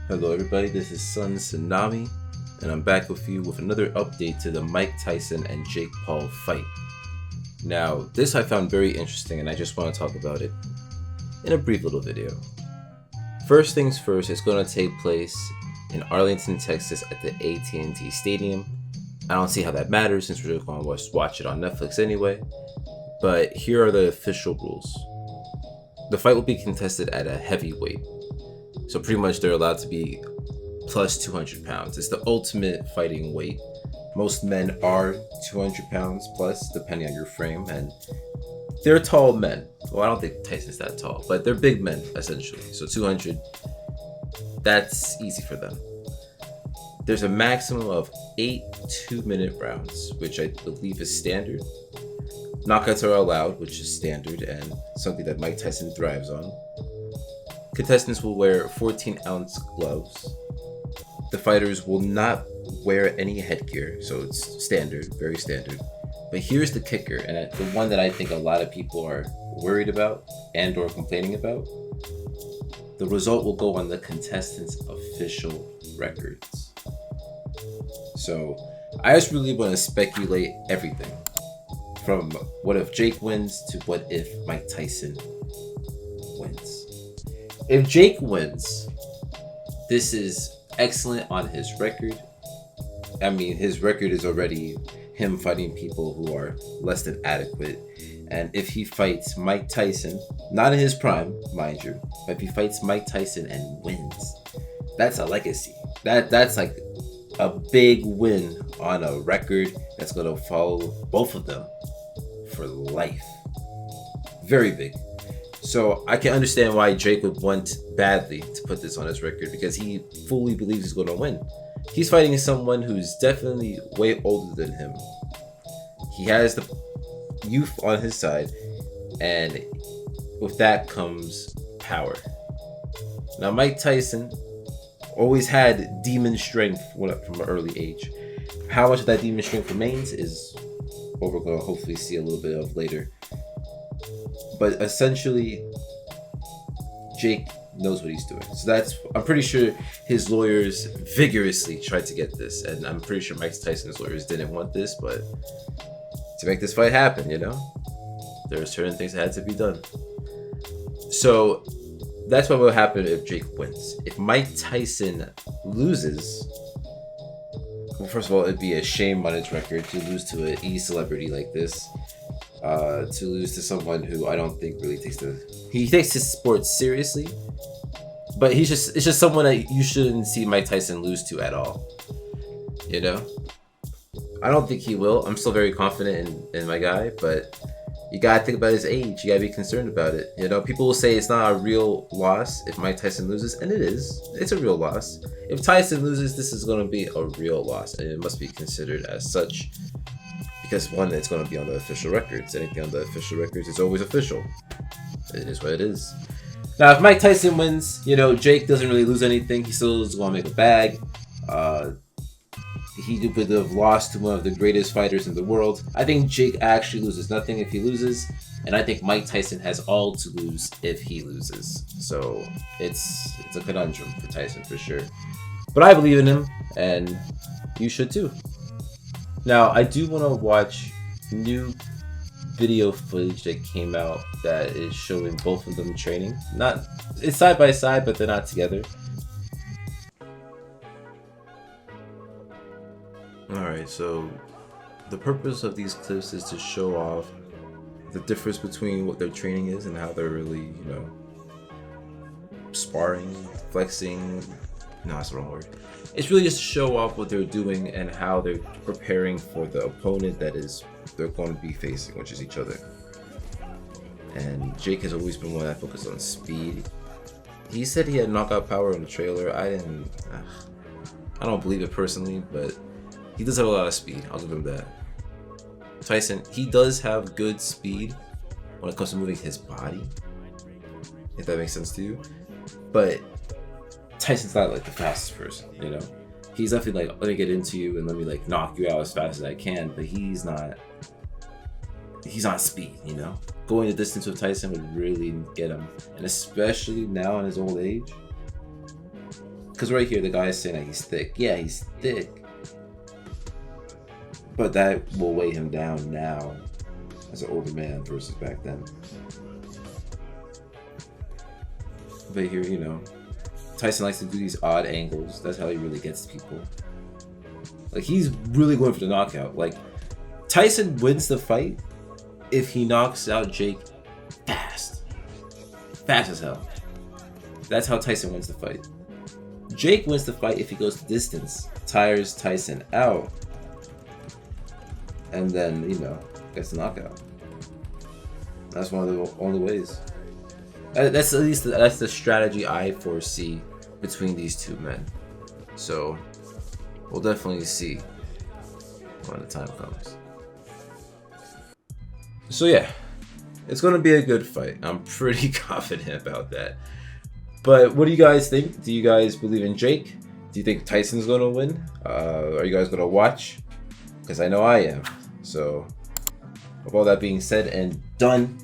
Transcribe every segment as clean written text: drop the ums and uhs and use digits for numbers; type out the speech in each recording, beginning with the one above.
Hello everybody, this is Tsunami, and I'm back with you with another update to the Mike Tyson and Jake Paul fight. Now, this I found very interesting and I just want to talk about it in a brief little video. First things first, it's going to take place in Arlington, Texas at the AT&T Stadium. I don't see how that matters since we're going to watch it on Netflix anyway, but here are the official rules. The fight will be contested at a heavyweight. So pretty much they're allowed to be plus 200 pounds. It's the ultimate fighting weight. Most men are 200 pounds plus, depending on your frame, and they're tall men. Well, I don't think Tyson's that tall, but they're big men, essentially. So 200, that's easy for them. There's a maximum of 8 2-minute rounds, which I believe is standard. Knockouts are allowed, which is standard, and something that Mike Tyson thrives on. Contestants will wear 14-ounce gloves. The fighters will not wear any headgear, so it's standard, very standard. But here's the kicker, and the one that I think a lot of people are worried about and or complaining about. The result will go on the contestants' official records. So I just really want to speculate everything, from what if Jake wins to what if Mike Tyson wins. If Jake wins, this is excellent on his record. I mean, his record is already him fighting people who are less than adequate. And if he fights Mike Tyson, not in his prime, mind you, but if he fights Mike Tyson and wins, that's a legacy. That's like a big win on a record that's going to follow both of them for life. Very big. So I can understand why Jake would want badly to put this on his record, because he fully believes he's going to win. He's fighting someone who's definitely way older than him. He has the youth on his side, and with that comes power. Now, Mike Tyson always had demon strength from an early age. How much of that demon strength remains is what we're going to hopefully see a little bit of later. But essentially, Jake knows what he's doing. So I'm pretty sure his lawyers vigorously tried to get this. And I'm pretty sure Mike Tyson's lawyers didn't want this, but to make this fight happen, there are certain things that had to be done. So that's what will happen if Jake wins. If Mike Tyson loses, well, first of all, it'd be a shame on his record to lose to an e-celebrity like this. To lose to someone who I don't think really takes his sport seriously, but it's just someone that you shouldn't see Mike Tyson lose to at all. I don't think he will. I'm still very confident in my guy, but you gotta think about his age. You gotta be concerned about it. People will say it's not a real loss if Mike Tyson loses, and it is. It's a real loss. If Tyson loses, this is going to be a real loss, and it must be considered as such. Because one, it's going to be on the official records. Anything on the official records is always official. It is what it is. Now, if Mike Tyson wins, Jake doesn't really lose anything. He still is going to make a bag. He would have lost to one of the greatest fighters in the world. I think Jake actually loses nothing if he loses. And I think Mike Tyson has all to lose if he loses. So it's a conundrum for Tyson for sure. But I believe in him, and you should too. Now, I do want to watch new video footage that came out that is showing both of them training. It's side by side, but they're not together. Alright, so the purpose of these clips is to show off the difference between what their training is and how they're really, sparring, flexing. No, that's the wrong word. It's really just to show off what they're doing and how they're preparing for the opponent they're going to be facing, which is each other. And Jake has always been one that focused on speed. He said he had knockout power in the trailer. I don't believe it personally, but he does have a lot of speed. I'll give him that. Tyson, he does have good speed when it comes to moving his body, if that makes sense to you. But Tyson's not like the fastest person, He's definitely like, let me get into you and let me like knock you out as fast as I can, but he's not speed, Going the distance with Tyson would really get him. And especially now in his old age, Because right here, the guy is saying that he's thick. Yeah, he's thick. But that will weigh him down now as an older man versus back then. But here, you know, Tyson likes to do these odd angles. That's how he really gets people. Like, he's really going for the knockout. Like, Tyson wins the fight if he knocks out Jake fast. Fast as hell. That's how Tyson wins the fight. Jake wins the fight if he goes the distance, tires Tyson out, and then, you know, gets the knockout. That's one of the only ways. That's at least that's the strategy I foresee between these two men. So we'll definitely see when the time comes. So yeah, it's gonna be a good fight. I'm pretty confident about that. But what do you guys think? Do you guys believe in Jake? Do you think Tyson's gonna win? Are you guys gonna watch? Because I know I am. So with all that being said and done,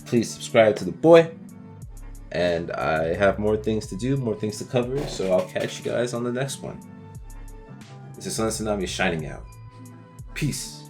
please subscribe to the boy. And I have more things to do, more things to cover. So I'll catch you guys on the next one. This is Tsunami shining out. Peace.